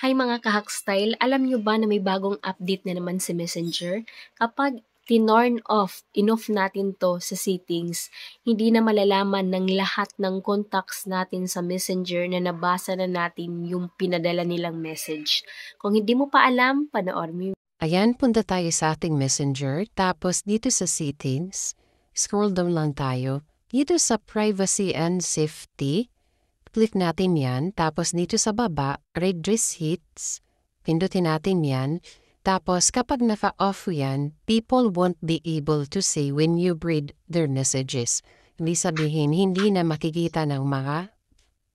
Hi mga kahak-style, alam nyo ba na may bagong update na naman si Messenger? Kapag in-off natin to sa settings, hindi na malalaman ng lahat ng contacts natin sa Messenger na nabasa na natin yung pinadala nilang message. Kung hindi mo pa alam, panoorin mo. Ayan, punta tayo sa ating Messenger. Tapos dito sa settings, scroll down lang tayo. Dito sa privacy and safety, click natin yan. Tapos dito sa baba, read receipts, pindutin natin yan. Tapos kapag naka-off yan, people won't be able to see when you read their messages. Hindi sabihin, hindi na makikita ng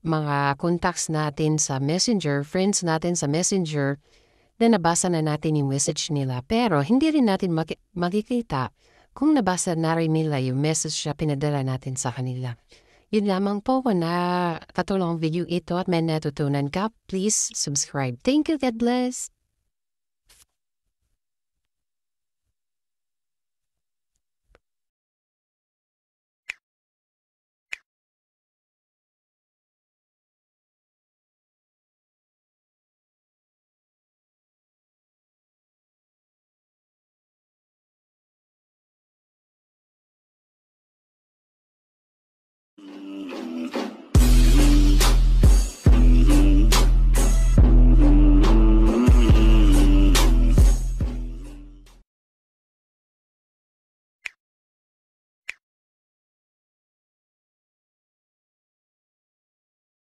mga contacts natin sa Messenger, friends natin sa Messenger, na nabasa na natin yung message nila. Pero hindi rin natin makikita kung nabasa na rin nila yung message na pinadala natin sa kanila. Yun lamang po na katulong video ito at may natutunan ka, please subscribe. Thank you, God bless!